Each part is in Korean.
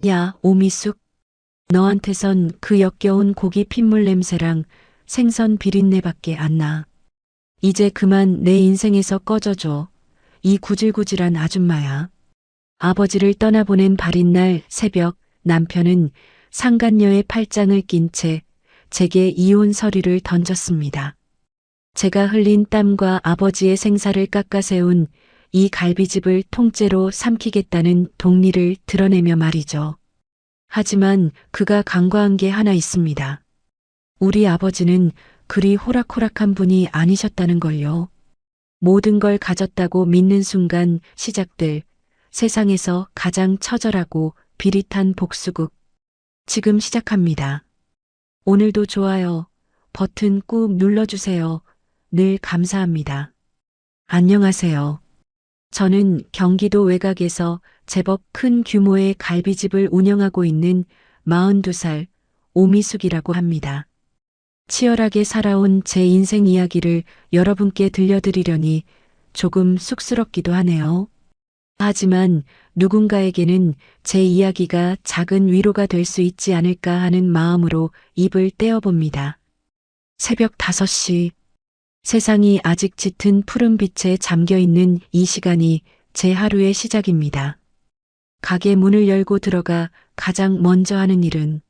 야, 오미숙. 너한테선 그 역겨운 고기 핏물 냄새랑 생선 비린내밖에 안 나. 이제 그만 내 인생에서 꺼져줘. 이 구질구질한 아줌마야. 아버지를 떠나보낸 발인 날 새벽 남편은 상간녀의 팔짱을 낀 채 제게 이혼 서류를 던졌습니다. 제가 흘린 땀과 아버지의 생사를 깎아세운 이 갈비집을 통째로 삼키겠다는 동리를 드러내며 말이죠. 하지만 그가 간과한 게 하나 있습니다. 우리 아버지는 그리 호락호락한 분이 아니셨다는 걸요. 모든 걸 가졌다고 믿는 순간 시작될 세상에서 가장 처절하고 비릿한 복수극. 지금 시작합니다. 오늘도 좋아요 버튼 꾹 눌러주세요. 늘 감사합니다. 안녕하세요. 저는 경기도 외곽에서 제법 큰 규모의 갈비집을 운영하고 있는 42살 오미숙이라고 합니다. 치열하게 살아온 제 인생 이야기를 여러분께 들려드리려니 조금 쑥스럽기도 하네요. 하지만 누군가에게는 제 이야기가 작은 위로가 될 수 있지 않을까 하는 마음으로 입을 떼어봅니다. 새벽 5시. 세상이 아직 짙은 푸른빛에 잠겨있는 이 시간이 제 하루의 시작입니다. 가게 문을 열고 들어가 가장 먼저 하는 일은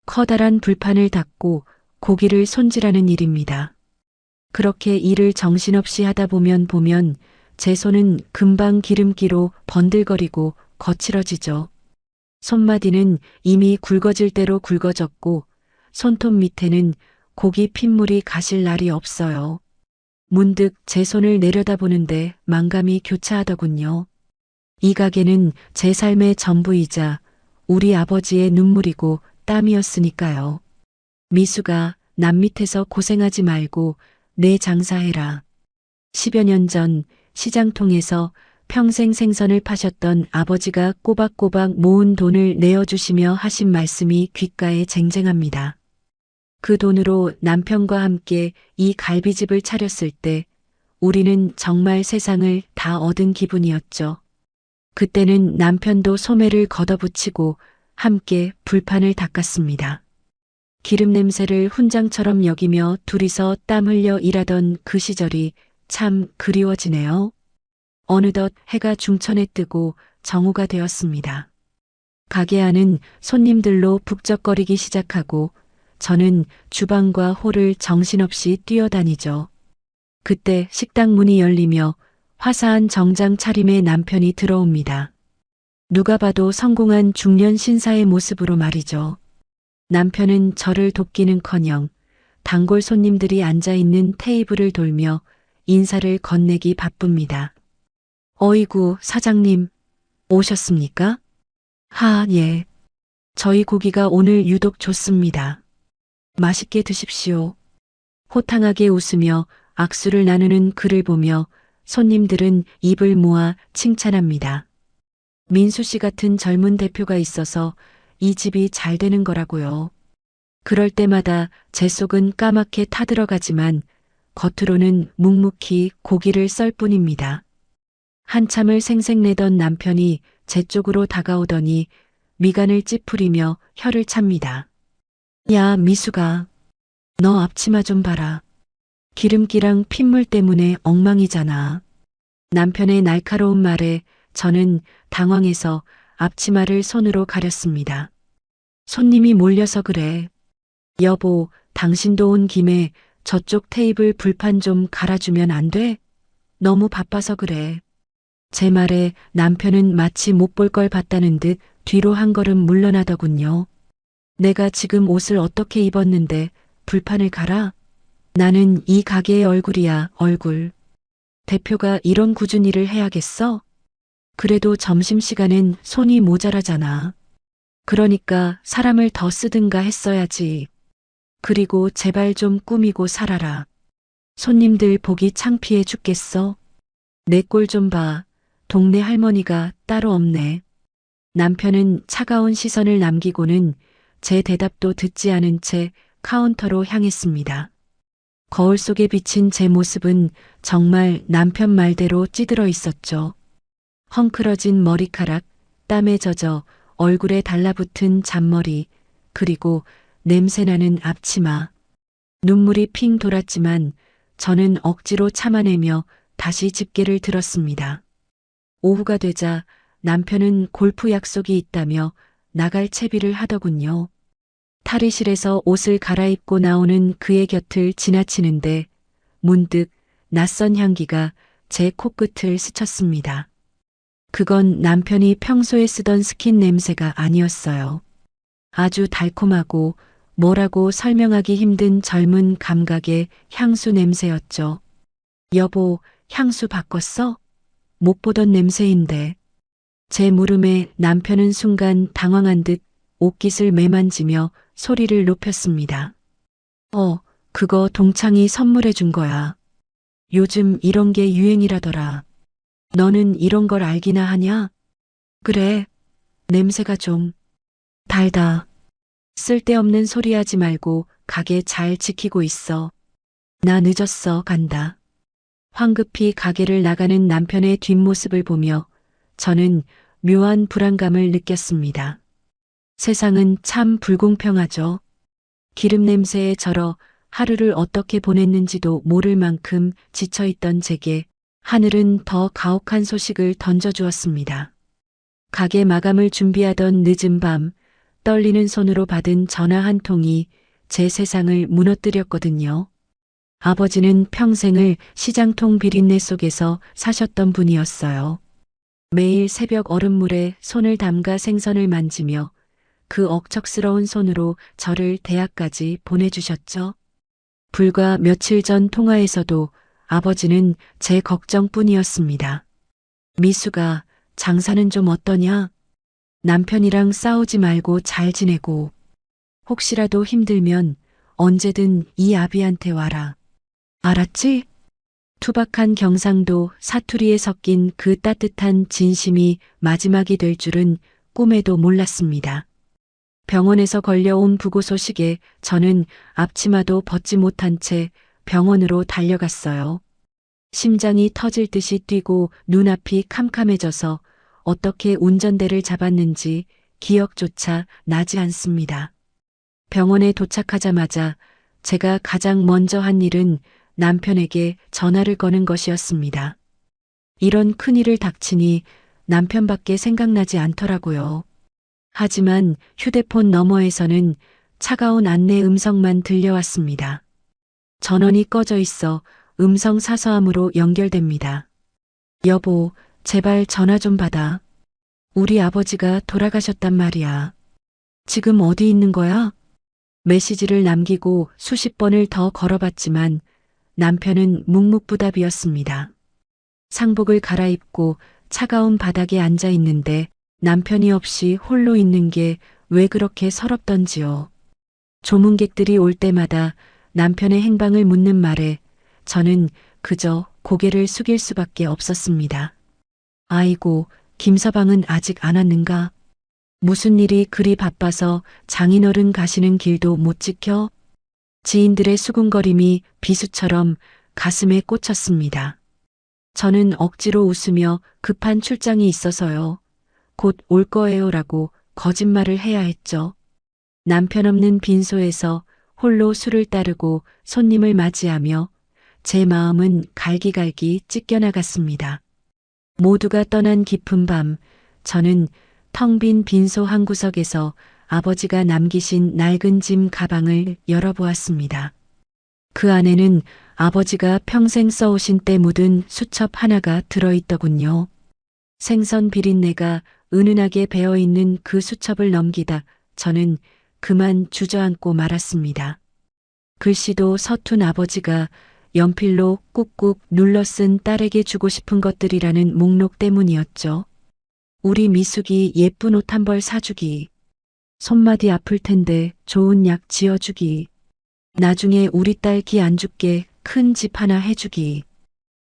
커다란 불판을 닫고 고기를 손질하는 일입니다. 그렇게 일을 정신없이 하다 보면 제 손은 금방 기름기로 번들거리고 거칠어지죠. 손마디는 이미 굵어질 대로 굵어졌고 손톱 밑에는 고기 핏물이 가실 날이 없어요. 문득 제 손을 내려다보는데 만감이 교차하더군요. 이 가게는 제 삶의 전부이자 우리 아버지의 눈물이고 땀이었으니까요. 미수가 남 밑에서 고생하지 말고 내 장사해라. 10여 년 전 시장통에서 평생 생선을 파셨던 아버지가 꼬박꼬박 모은 돈을 내어주시며 하신 말씀이 귓가에 쟁쟁합니다. 그 돈으로 남편과 함께 이 갈비집을 차렸을 때 우리는 정말 세상을 다 얻은 기분이었죠. 그때는 남편도 소매를 걷어붙이고 함께 불판을 닦았습니다. 기름 냄새를 훈장처럼 여기며 둘이서 땀 흘려 일하던 그 시절이 참 그리워지네요. 어느덧 해가 중천에 뜨고 정오가 되었습니다. 가게 안은 손님들로 북적거리기 시작하고 저는 주방과 홀을 정신없이 뛰어다니죠. 그때 식당 문이 열리며 화사한 정장 차림의 남편이 들어옵니다. 누가 봐도 성공한 중년 신사의 모습으로 말이죠. 남편은 저를 돕기는커녕 단골 손님들이 앉아있는 테이블을 돌며 인사를 건네기 바쁩니다. 어이구, 사장님, 오셨습니까? 예. 저희 고기가 오늘 유독 좋습니다. 맛있게 드십시오. 호탕하게 웃으며 악수를 나누는 그를 보며 손님들은 입을 모아 칭찬합니다. 민수 씨 같은 젊은 대표가 있어서 이 집이 잘 되는 거라고요. 그럴 때마다 제 속은 까맣게 타들어가지만 겉으로는 묵묵히 고기를 썰 뿐입니다. 한참을 생색내던 남편이 제 쪽으로 다가오더니 미간을 찌푸리며 혀를 찹니다. 야, 미수가. 너 앞치마 좀 봐라. 기름기랑 핏물 때문에 엉망이잖아. 남편의 날카로운 말에 저는 당황해서 앞치마를 손으로 가렸습니다. 손님이 몰려서 그래. 여보, 당신도 온 김에 저쪽 테이블 불판 좀 갈아주면 안 돼? 너무 바빠서 그래. 제 말에 남편은 마치 못 볼 걸 봤다는 듯 뒤로 한 걸음 물러나더군요. 내가 지금 옷을 어떻게 입었는데 불판을 갈아? 나는 이 가게의 얼굴이야, 얼굴. 대표가 이런 꾸준히 일을 해야겠어? 그래도 점심시간엔 손이 모자라잖아. 그러니까 사람을 더 쓰든가 했어야지. 그리고 제발 좀 꾸미고 살아라. 손님들 보기 창피해 죽겠어. 내 꼴 좀 봐. 동네 할머니가 따로 없네. 남편은 차가운 시선을 남기고는 제 대답도 듣지 않은 채 카운터로 향했습니다. 거울 속에 비친 제 모습은 정말 남편 말대로 찌들어 있었죠. 헝클어진 머리카락, 땀에 젖어 얼굴에 달라붙은 잔머리, 그리고 냄새나는 앞치마. 눈물이 핑 돌았지만 저는 억지로 참아내며 다시 집게를 들었습니다. 오후가 되자 남편은 골프 약속이 있다며 나갈 채비를 하더군요. 탈의실에서 옷을 갈아입고 나오는 그의 곁을 지나치는데 문득 낯선 향기가 제 코끝을 스쳤습니다. 그건 남편이 평소에 쓰던 스킨 냄새가 아니었어요. 아주 달콤하고 뭐라고 설명하기 힘든 젊은 감각의 향수 냄새였죠. 여보, 향수 바꿨어? 못 보던 냄새인데. 제 물음에 남편은 순간 당황한 듯 옷깃을 매만지며 소리를 높였습니다. 그거 동창이 선물해 준 거야. 요즘 이런 게 유행이라더라. 너는 이런 걸 알기나 하냐? 그래. 냄새가 좀 달다. 쓸데없는 소리 하지 말고 가게 잘 지키고 있어. 나 늦었어, 간다. 황급히 가게를 나가는 남편의 뒷모습을 보며 저는 묘한 불안감을 느꼈습니다. 세상은 참 불공평하죠. 기름 냄새에 절어 하루를 어떻게 보냈는지도 모를 만큼 지쳐있던 제게 하늘은 더 가혹한 소식을 던져주었습니다. 가게 마감을 준비하던 늦은 밤, 떨리는 손으로 받은 전화 한 통이 제 세상을 무너뜨렸거든요. 아버지는 평생을 시장통 비린내 속에서 사셨던 분이었어요. 매일 새벽 얼음물에 손을 담가 생선을 만지며 그 억척스러운 손으로 저를 대학까지 보내주셨죠. 불과 며칠 전 통화에서도 아버지는 제 걱정뿐이었습니다. 미수가 장사는 좀 어떠냐? 남편이랑 싸우지 말고 잘 지내고 혹시라도 힘들면 언제든 이 아비한테 와라. 알았지? 투박한 경상도 사투리에 섞인 그 따뜻한 진심이 마지막이 될 줄은 꿈에도 몰랐습니다. 병원에서 걸려온 부고 소식에 저는 앞치마도 벗지 못한 채 병원으로 달려갔어요. 심장이 터질 듯이 뛰고 눈앞이 캄캄해져서 어떻게 운전대를 잡았는지 기억조차 나지 않습니다. 병원에 도착하자마자 제가 가장 먼저 한 일은 남편에게 전화를 거는 것이었습니다. 이런 큰일을 닥치니 남편밖에 생각나지 않더라고요. 하지만 휴대폰 너머에서는 차가운 안내 음성만 들려왔습니다. 전원이 꺼져 있어 음성 사서함으로 연결됩니다. 여보, 제발 전화 좀 받아. 우리 아버지가 돌아가셨단 말이야. 지금 어디 있는 거야? 메시지를 남기고 수십 번을 더 걸어봤지만 남편은 묵묵부답이었습니다. 상복을 갈아입고 차가운 바닥에 앉아 있는데 남편이 없이 홀로 있는 게 왜 그렇게 서럽던지요. 조문객들이 올 때마다 남편의 행방을 묻는 말에 저는 그저 고개를 숙일 수밖에 없었습니다. 아이고, 김서방은 아직 안 왔는가? 무슨 일이 그리 바빠서 장인어른 가시는 길도 못 지켜? 지인들의 수군거림이 비수처럼 가슴에 꽂혔습니다. 저는 억지로 웃으며 급한 출장이 있어서요. 곧 올 거예요라고 거짓말을 해야 했죠. 남편 없는 빈소에서 홀로 술을 따르고 손님을 맞이하며 제 마음은 갈기갈기 찢겨나갔습니다. 모두가 떠난 깊은 밤, 저는 텅 빈 빈소 한 구석에서 아버지가 남기신 낡은 짐 가방을 열어보았습니다. 그 안에는 아버지가 평생 써오신 때 묻은 수첩 하나가 들어있더군요. 생선 비린내가 은은하게 배어있는 그 수첩을 넘기다 저는 그만 주저앉고 말았습니다. 글씨도 서툰 아버지가 연필로 꾹꾹 눌러 쓴 딸에게 주고 싶은 것들이라는 목록 때문이었죠. 우리 미숙이 예쁜 옷 한 벌 사주기. 손마디 아플 텐데 좋은 약 지어주기. 나중에 우리 딸 기 안 죽게 큰 집 하나 해주기.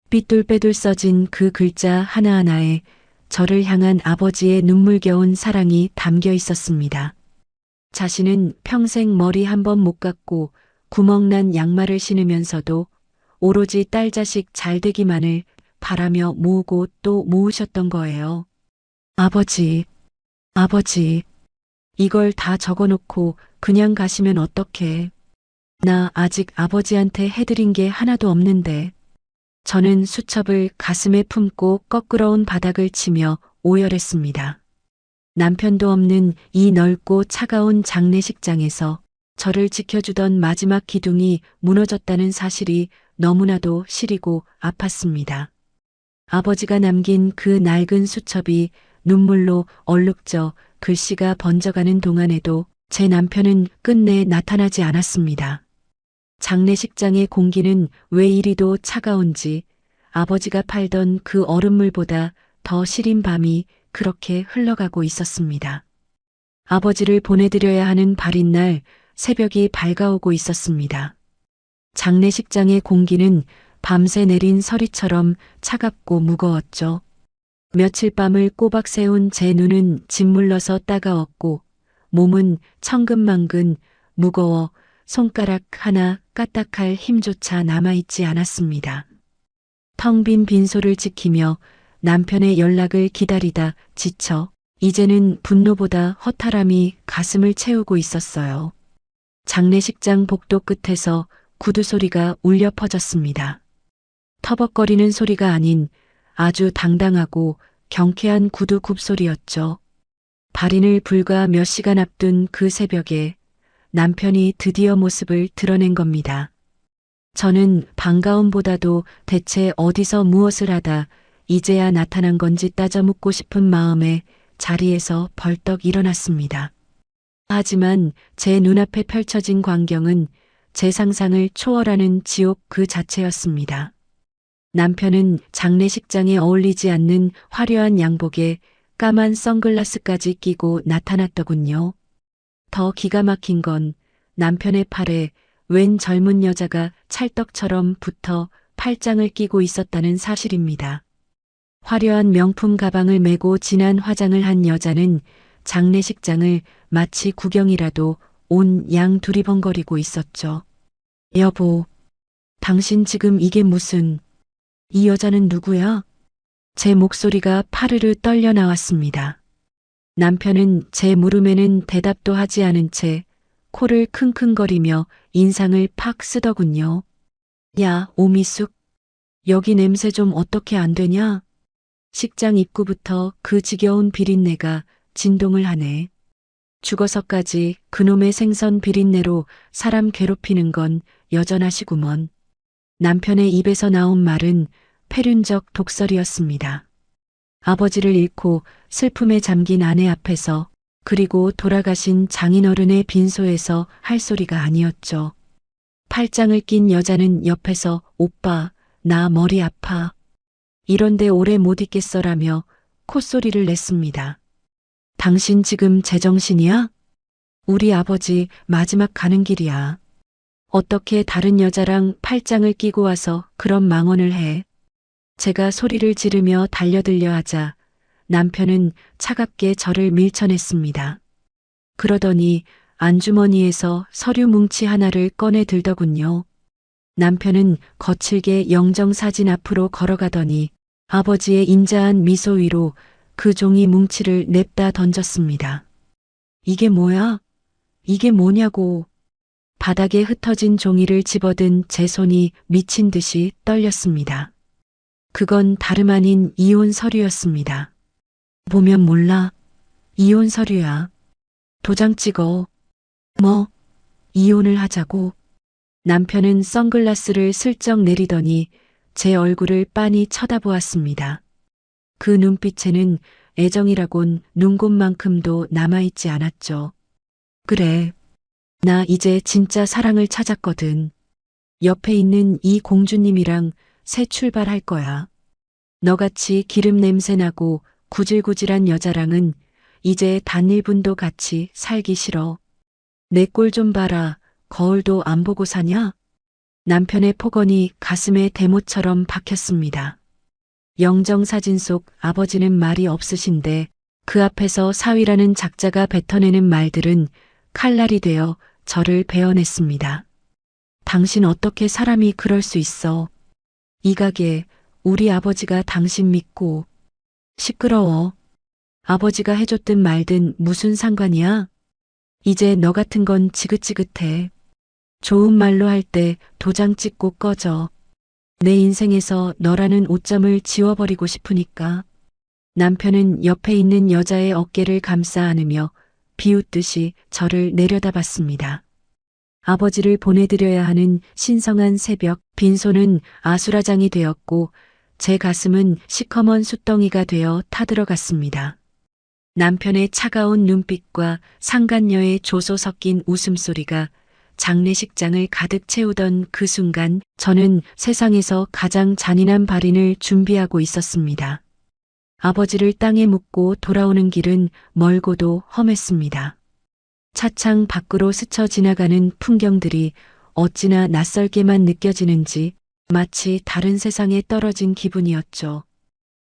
삐뚤빼뚤 써진 그 글자 하나하나에 저를 향한 아버지의 눈물겨운 사랑이 담겨 있었습니다. 자신은 평생 머리 한 번 못 깎고 구멍난 양말을 신으면서도 오로지 딸 자식 잘 되기만을 바라며 모으고 또 모으셨던 거예요. 아버지, 아버지, 이걸 다 적어놓고 그냥 가시면 어떡해. 나 아직 아버지한테 해드린 게 하나도 없는데. 저는 수첩을 가슴에 품고 거꾸러운 바닥을 치며 오열했습니다. 남편도 없는 이 넓고 차가운 장례식장에서 저를 지켜주던 마지막 기둥이 무너졌다는 사실이 너무나도 시리고 아팠습니다. 아버지가 남긴 그 낡은 수첩이 눈물로 얼룩져 글씨가 번져가는 동안에도 제 남편은 끝내 나타나지 않았습니다. 장례식장의 공기는 왜 이리도 차가운지 아버지가 팔던 그 얼음물보다 더 시린 밤이 그렇게 흘러가고 있었습니다. 아버지를 보내드려야 하는 발인 날 새벽이 밝아오고 있었습니다. 장례식장의 공기는 밤새 내린 서리처럼 차갑고 무거웠죠. 며칠 밤을 꼬박 세운 제 눈은 짓물러서 따가웠고 몸은 천근만근 무거워 손가락 하나 까딱할 힘조차 남아있지 않았습니다. 텅 빈 빈소를 지키며 남편의 연락을 기다리다 지쳐 이제는 분노보다 허탈함이 가슴을 채우고 있었어요. 장례식장 복도 끝에서 구두 소리가 울려 퍼졌습니다. 터벅거리는 소리가 아닌 아주 당당하고 경쾌한 구두 굽소리였죠. 발인을 불과 몇 시간 앞둔 그 새벽에 남편이 드디어 모습을 드러낸 겁니다. 저는 반가움보다도 대체 어디서 무엇을 하다 이제야 나타난 건지 따져 묻고 싶은 마음에 자리에서 벌떡 일어났습니다. 하지만 제 눈앞에 펼쳐진 광경은 제 상상을 초월하는 지옥 그 자체였습니다. 남편은 장례식장에 어울리지 않는 화려한 양복에 까만 선글라스까지 끼고 나타났더군요. 더 기가 막힌 건 남편의 팔에 웬 젊은 여자가 찰떡처럼 붙어 팔짱을 끼고 있었다는 사실입니다. 화려한 명품 가방을 메고 진한 화장을 한 여자는 장례식장을 마치 구경이라도 온 양 두리번거리고 있었죠. 여보, 당신 지금 이게 무슨... 이 여자는 누구야? 제 목소리가 파르르 떨려 나왔습니다. 남편은 제 물음에는 대답도 하지 않은 채 코를 킁킁거리며 인상을 팍 쓰더군요. 야, 오미숙. 여기 냄새 좀 어떻게 안 되냐? 식장 입구부터 그 지겨운 비린내가 진동을 하네. 죽어서까지 그놈의 생선 비린내로 사람 괴롭히는 건 여전하시구먼. 남편의 입에서 나온 말은 패륜적 독설이었습니다. 아버지를 잃고 슬픔에 잠긴 아내 앞에서 그리고 돌아가신 장인어른의 빈소에서 할 소리가 아니었죠. 팔짱을 낀 여자는 옆에서 오빠, 나 머리 아파. 이런데 오래 못 있겠어라며 콧소리를 냈습니다. 당신 지금 제정신이야? 우리 아버지 마지막 가는 길이야. 어떻게 다른 여자랑 팔짱을 끼고 와서 그런 망언을 해. 제가 소리를 지르며 달려들려 하자 남편은 차갑게 저를 밀쳐냈습니다. 그러더니 안주머니에서 서류 뭉치 하나를 꺼내 들더군요. 남편은 거칠게 영정사진 앞으로 걸어가더니 아버지의 인자한 미소 위로 그 종이 뭉치를 냅다 던졌습니다. 이게 뭐야? 이게 뭐냐고. 바닥에 흩어진 종이를 집어든 제 손이 미친 듯이 떨렸습니다. 그건 다름 아닌 이혼 서류였습니다. 보면 몰라. 이혼 서류야. 도장 찍어. 뭐? 이혼을 하자고. 남편은 선글라스를 슬쩍 내리더니 제 얼굴을 빤히 쳐다보았습니다. 그 눈빛에는 애정이라곤 눈곱만큼도 남아있지 않았죠. 그래. 나 이제 진짜 사랑을 찾았거든. 옆에 있는 이 공주님이랑 새 출발할 거야. 너같이 기름 냄새 나고 구질구질한 여자랑은 이제 단 1분도 같이 살기 싫어. 내 꼴 좀 봐라. 거울도 안 보고 사냐? 남편의 폭언이 가슴에 대못처럼 박혔습니다. 영정사진 속 아버지는 말이 없으신데 그 앞에서 사위라는 작자가 뱉어내는 말들은 칼날이 되어 저를 베어냈습니다. 당신 어떻게 사람이 그럴 수 있어. 이 가게 우리 아버지가 당신 믿고. 시끄러워. 아버지가 해줬든 말든 무슨 상관이야? 이제 너 같은 건 지긋지긋해. 좋은 말로 할 때 도장 찍고 꺼져. 내 인생에서 너라는 오점을 지워버리고 싶으니까. 남편은 옆에 있는 여자의 어깨를 감싸 안으며 비웃듯이 저를 내려다봤습니다. 아버지를 보내드려야 하는 신성한 새벽, 빈손은 아수라장이 되었고 제 가슴은 시커먼 숫덩이가 되어 타들어갔습니다. 남편의 차가운 눈빛과 상간녀의 조소 섞인 웃음소리가 장례식장을 가득 채우던 그 순간 저는 세상에서 가장 잔인한 발인을 준비하고 있었습니다. 아버지를 땅에 묻고 돌아오는 길은 멀고도 험했습니다. 차창 밖으로 스쳐 지나가는 풍경들이 어찌나 낯설게만 느껴지는지 마치 다른 세상에 떨어진 기분이었죠.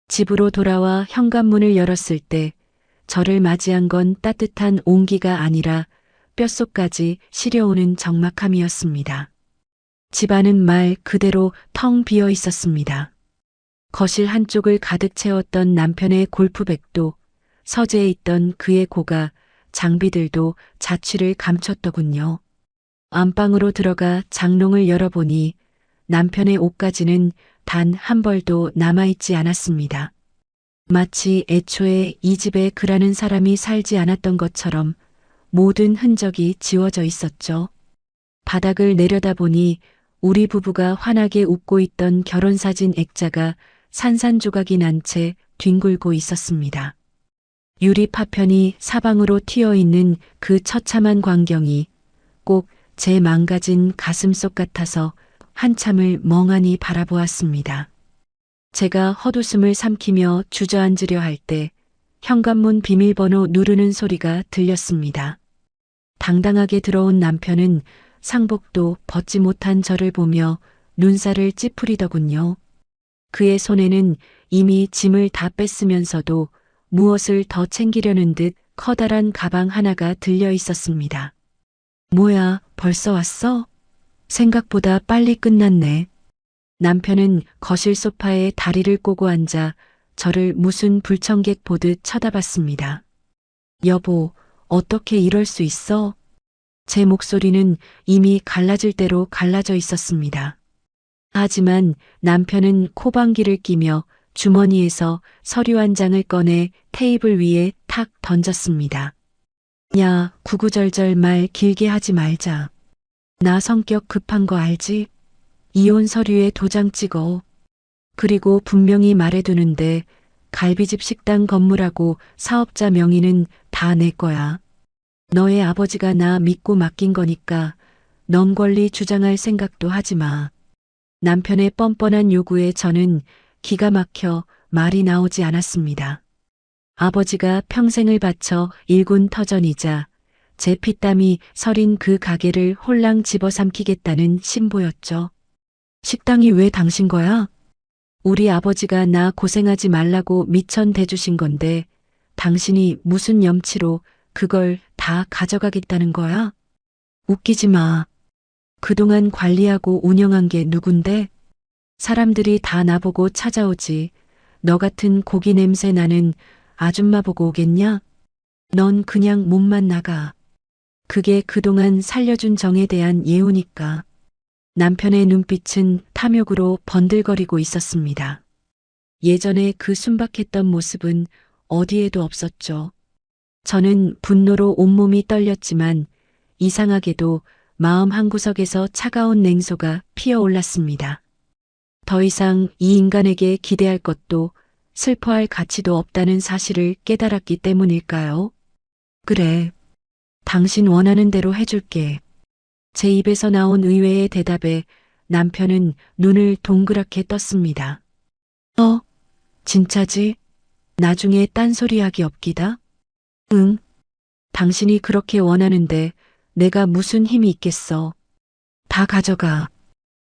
집으로 돌아와 현관문을 열었을 때 저를 맞이한 건 따뜻한 온기가 아니라 뼛속까지 시려오는 적막함이었습니다. 집안은 말 그대로 텅 비어 있었습니다. 거실 한쪽을 가득 채웠던 남편의 골프백도, 서재에 있던 그의 고가, 장비들도 자취를 감췄더군요. 안방으로 들어가 장롱을 열어보니 남편의 옷가지는 단 한 벌도 남아있지 않았습니다. 마치 애초에 이 집에 그라는 사람이 살지 않았던 것처럼 모든 흔적이 지워져 있었죠. 바닥을 내려다보니 우리 부부가 환하게 웃고 있던 결혼사진 액자가 산산조각이 난 채 뒹굴고 있었습니다. 유리 파편이 사방으로 튀어있는 그 처참한 광경이 꼭 제 망가진 가슴속 같아서 한참을 멍하니 바라보았습니다. 제가 헛웃음을 삼키며 주저앉으려 할 때 현관문 비밀번호 누르는 소리가 들렸습니다. 당당하게 들어온 남편은 상복도 벗지 못한 저를 보며 눈살을 찌푸리더군요. 그의 손에는 이미 짐을 다 뺐으면서도 무엇을 더 챙기려는 듯 커다란 가방 하나가 들려 있었습니다. 뭐야, 벌써 왔어? 생각보다 빨리 끝났네. 남편은 거실 소파에 다리를 꼬고 앉아 저를 무슨 불청객 보듯 쳐다봤습니다. 여보, 어떻게 이럴 수 있어? 제 목소리는 이미 갈라질 대로 갈라져 있었습니다. 하지만 남편은 코방귀를 끼며 주머니에서 서류 한 장을 꺼내 테이블 위에 탁 던졌습니다. 야, 구구절절 말 길게 하지 말자. 나 성격 급한 거 알지? 이혼 서류에 도장 찍어. 그리고 분명히 말해두는데 갈비집 식당 건물하고 사업자 명의는 다 내 거야. 너의 아버지가 나 믿고 맡긴 거니까 넌 권리 주장할 생각도 하지 마. 남편의 뻔뻔한 요구에 저는 기가 막혀 말이 나오지 않았습니다. 아버지가 평생을 바쳐 일군 터전이자 제 피땀이 서린 그 가게를 홀랑 집어삼키겠다는 신보였죠. 식당이 왜 당신 거야? 우리 아버지가 나 고생하지 말라고 미천 대주신 건데 당신이 무슨 염치로 그걸 다 가져가겠다는 거야? 웃기지 마. 그동안 관리하고 운영한 게 누군데? 사람들이 다 나보고 찾아오지. 너 같은 고기 냄새 나는 아줌마 보고 오겠냐? 넌 그냥 몸만 나가. 그게 그동안 살려준 정에 대한 예우니까. 남편의 눈빛은 탐욕으로 번들거리고 있었습니다. 예전에 그 순박했던 모습은 어디에도 없었죠. 저는 분노로 온몸이 떨렸지만 이상하게도 마음 한구석에서 차가운 냉소가 피어올랐습니다. 더 이상 이 인간에게 기대할 것도 슬퍼할 가치도 없다는 사실을 깨달았기 때문일까요? 그래. 당신 원하는 대로 해줄게. 제 입에서 나온 의외의 대답에 남편은 눈을 동그랗게 떴습니다. 진짜지? 나중에 딴소리하기 없기다? 응. 당신이 그렇게 원하는데 내가 무슨 힘이 있겠어. 다 가져가.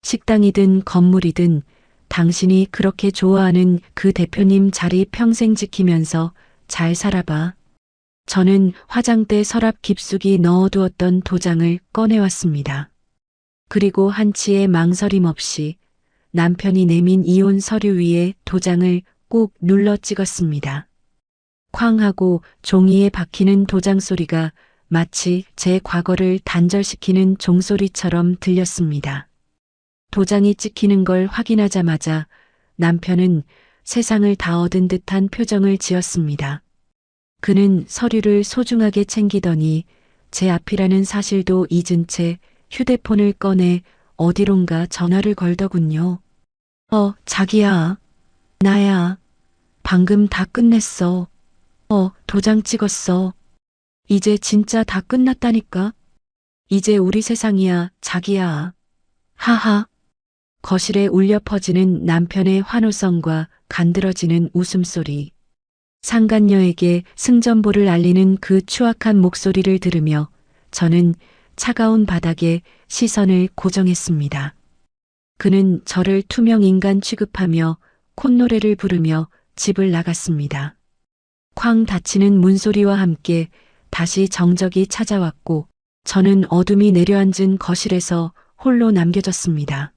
식당이든 건물이든 당신이 그렇게 좋아하는 그 대표님 자리 평생 지키면서 잘 살아봐. 저는 화장대 서랍 깊숙이 넣어두었던 도장을 꺼내왔습니다. 그리고 한치의 망설임 없이 남편이 내민 이혼 서류 위에 도장을 꼭 눌러 찍었습니다. 쾅 하고 종이에 박히는 도장 소리가 마치 제 과거를 단절시키는 종소리처럼 들렸습니다. 도장이 찍히는 걸 확인하자마자 남편은 세상을 다 얻은 듯한 표정을 지었습니다. 그는 서류를 소중하게 챙기더니 제 앞이라는 사실도 잊은 채 휴대폰을 꺼내 어디론가 전화를 걸더군요. 자기야. 나야. 방금 다 끝냈어. 도장 찍었어. 이제 진짜 다 끝났다니까. 이제 우리 세상이야, 자기야. 하하. 거실에 울려 퍼지는 남편의 환호성과 간드러지는 웃음소리. 상간녀에게 승전보를 알리는 그 추악한 목소리를 들으며 저는 차가운 바닥에 시선을 고정했습니다. 그는 저를 투명 인간 취급하며 콧노래를 부르며 집을 나갔습니다. 쾅 닫히는 문소리와 함께 다시 정적이 찾아왔고 저는 어둠이 내려앉은 거실에서 홀로 남겨졌습니다.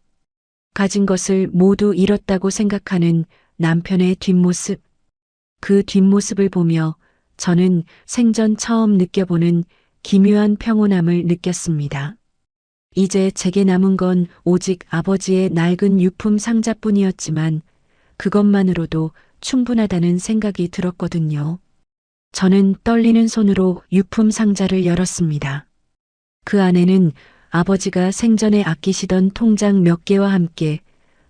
가진 것을 모두 잃었다고 생각하는 남편의 뒷모습. 그 뒷모습을 보며 저는 생전 처음 느껴보는 기묘한 평온함을 느꼈습니다. 이제 제게 남은 건 오직 아버지의 낡은 유품 상자뿐이었지만 그것만으로도 충분하다는 생각이 들었거든요. 저는 떨리는 손으로 유품 상자를 열었습니다. 그 안에는 아버지가 생전에 아끼시던 통장 몇 개와 함께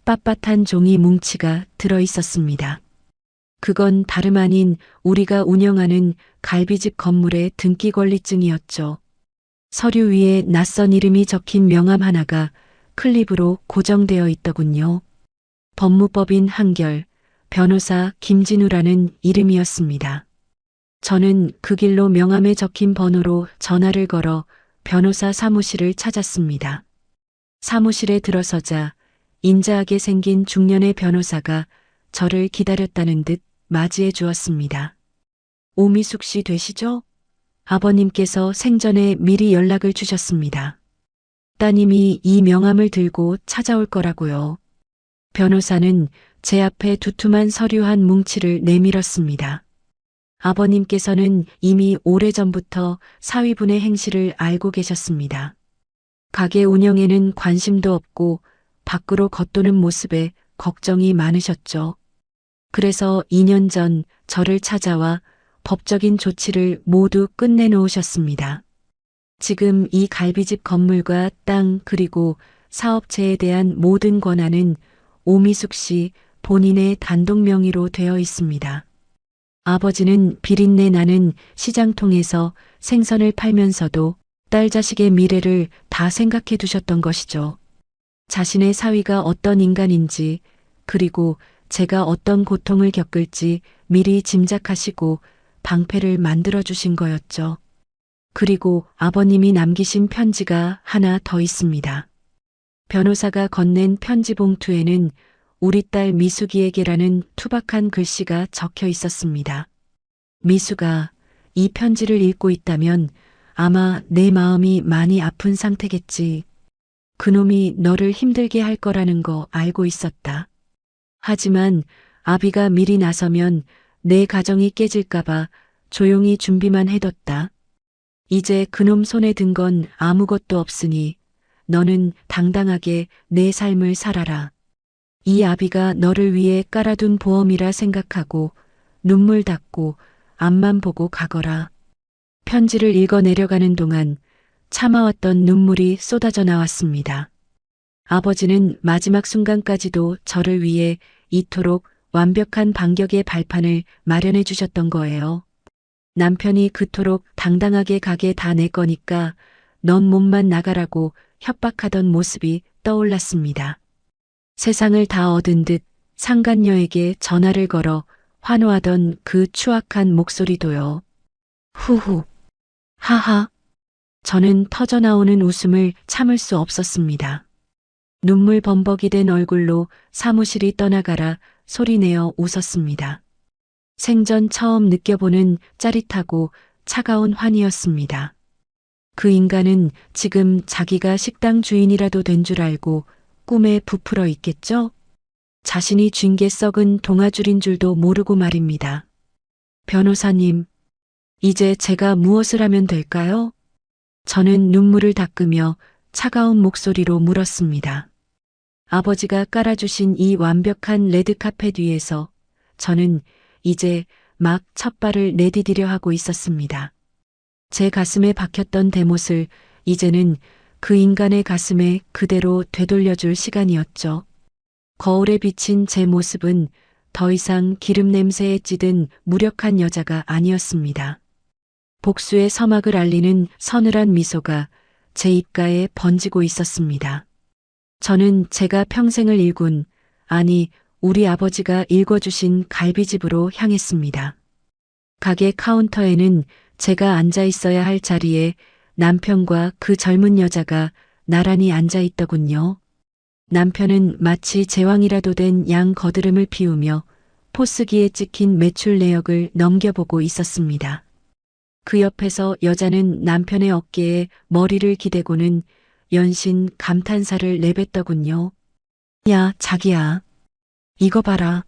빳빳한 종이 뭉치가 들어 있었습니다. 그건 다름 아닌 우리가 운영하는 갈비집 건물의 등기 권리증이었죠. 서류 위에 낯선 이름이 적힌 명함 하나가 클립으로 고정되어 있더군요. 법무법인 한결, 변호사 김진우라는 이름이었습니다. 저는 그 길로 명함에 적힌 번호로 전화를 걸어 변호사 사무실을 찾았습니다. 사무실에 들어서자 인자하게 생긴 중년의 변호사가 저를 기다렸다는 듯 맞이해 주었습니다. 오미숙 씨 되시죠? 아버님께서 생전에 미리 연락을 주셨습니다. 따님이 이 명함을 들고 찾아올 거라고요. 변호사는 제 앞에 두툼한 서류 한 뭉치를 내밀었습니다. 아버님께서는 이미 오래전부터 사위분의 행실을 알고 계셨습니다. 가게 운영에는 관심도 없고 밖으로 겉도는 모습에 걱정이 많으셨죠. 그래서 2년 전 저를 찾아와 법적인 조치를 모두 끝내놓으셨습니다. 지금 이 갈비집 건물과 땅 그리고 사업체에 대한 모든 권한은 오미숙 씨 본인의 단독 명의로 되어 있습니다. 아버지는 비린내 나는 시장통에서 생선을 팔면서도 딸 자식의 미래를 다 생각해 두셨던 것이죠. 자신의 사위가 어떤 인간인지 그리고 제가 어떤 고통을 겪을지 미리 짐작하시고 방패를 만들어 주신 거였죠. 그리고 아버님이 남기신 편지가 하나 더 있습니다. 변호사가 건넨 편지 봉투에는 우리 딸 미숙이에게라는 투박한 글씨가 적혀 있었습니다. 미숙아, 이 편지를 읽고 있다면 아마 내 마음이 많이 아픈 상태겠지. 그놈이 너를 힘들게 할 거라는 거 알고 있었다. 하지만 아비가 미리 나서면 내 가정이 깨질까봐 조용히 준비만 해뒀다. 이제 그놈 손에 든 건 아무것도 없으니 너는 당당하게 내 삶을 살아라. 이 아비가 너를 위해 깔아둔 보험이라 생각하고 눈물 닦고 앞만 보고 가거라. 편지를 읽어 내려가는 동안 참아왔던 눈물이 쏟아져 나왔습니다. 아버지는 마지막 순간까지도 저를 위해 이토록 완벽한 반격의 발판을 마련해 주셨던 거예요. 남편이 그토록 당당하게 가게 다 내 거니까 넌 몸만 나가라고 협박하던 모습이 떠올랐습니다. 세상을 다 얻은 듯 상간녀에게 전화를 걸어 환호하던 그 추악한 목소리도요. 후후. 하하. 저는 터져나오는 웃음을 참을 수 없었습니다. 눈물 범벅이 된 얼굴로 사무실이 떠나가라 소리내어 웃었습니다. 생전 처음 느껴보는 짜릿하고 차가운 환희였습니다. 그 인간은 지금 자기가 식당 주인이라도 된 줄 알고 꿈에 부풀어 있겠죠? 자신이 쥔 게 썩은 동아줄인 줄도 모르고 말입니다. 변호사님, 이제 제가 무엇을 하면 될까요? 저는 눈물을 닦으며 차가운 목소리로 물었습니다. 아버지가 깔아주신 이 완벽한 레드카펫 위에서 저는 이제 막 첫 발을 내디디려 하고 있었습니다. 제 가슴에 박혔던 대못을 이제는 그 인간의 가슴에 그대로 되돌려줄 시간이었죠. 거울에 비친 제 모습은 더 이상 기름 냄새에 찌든 무력한 여자가 아니었습니다. 복수의 서막을 알리는 서늘한 미소가 제 입가에 번지고 있었습니다. 저는 제가 평생을 일군, 아니, 우리 아버지가 일궈주신 갈비집으로 향했습니다. 가게 카운터에는 제가 앉아 있어야 할 자리에 남편과 그 젊은 여자가 나란히 앉아 있더군요. 남편은 마치 제왕이라도 된 양 거드름을 피우며 포스기에 찍힌 매출 내역을 넘겨보고 있었습니다. 그 옆에서 여자는 남편의 어깨에 머리를 기대고는 연신 감탄사를 내뱉더군요. 야, 자기야. 이거 봐라.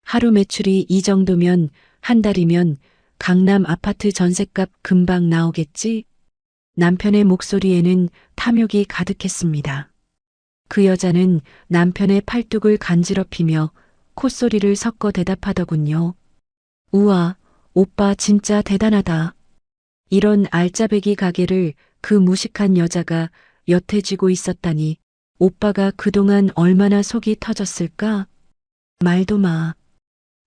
하루 매출이 이 정도면 한 달이면 강남 아파트 전셋값 금방 나오겠지? 남편의 목소리에는 탐욕이 가득했습니다. 그 여자는 남편의 팔뚝을 간지럽히며 콧소리를 섞어 대답하더군요. 우와, 오빠 진짜 대단하다. 이런 알짜배기 가게를 그 무식한 여자가 여태 쥐고 있었다니 오빠가 그동안 얼마나 속이 터졌을까? 말도 마.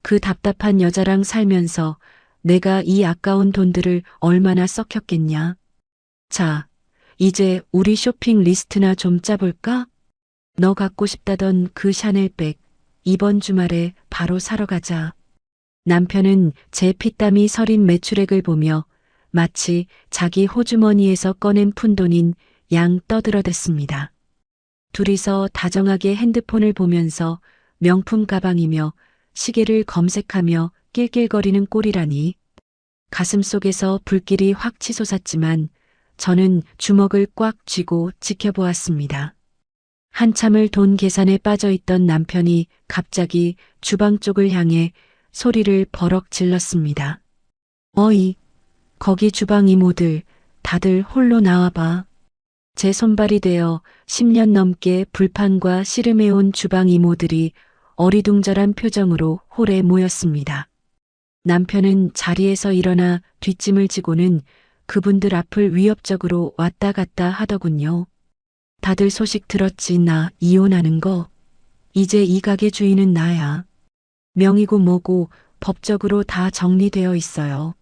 그 답답한 여자랑 살면서 내가 이 아까운 돈들을 얼마나 썩혔겠냐. 자, 이제 우리 쇼핑 리스트나 좀 짜볼까? 너 갖고 싶다던 그 샤넬백 이번 주말에 바로 사러 가자. 남편은 제 피땀이 서린 매출액을 보며 마치 자기 호주머니에서 꺼낸 푼돈인 양 떠들어댔습니다. 둘이서 다정하게 핸드폰을 보면서 명품 가방이며 시계를 검색하며 낄낄거리는 꼴이라니. 가슴속에서 불길이 확 치솟았지만 저는 주먹을 꽉 쥐고 지켜보았습니다. 한참을 돈 계산에 빠져있던 남편이 갑자기 주방 쪽을 향해 소리를 버럭 질렀습니다. 어이, 거기 주방 이모들 다들 홀로 나와봐. 제 손발이 되어 10년 넘게 불판과 씨름해온 주방 이모들이 어리둥절한 표정으로 홀에 모였습니다. 남편은 자리에서 일어나 뒷짐을 지고는 그분들 앞을 위협적으로 왔다 갔다 하더군요. 다들 소식 들었지, 나 이혼하는 거. 이제 이 가게 주인은 나야. 명의고 뭐고 법적으로 다 정리되어 있어요.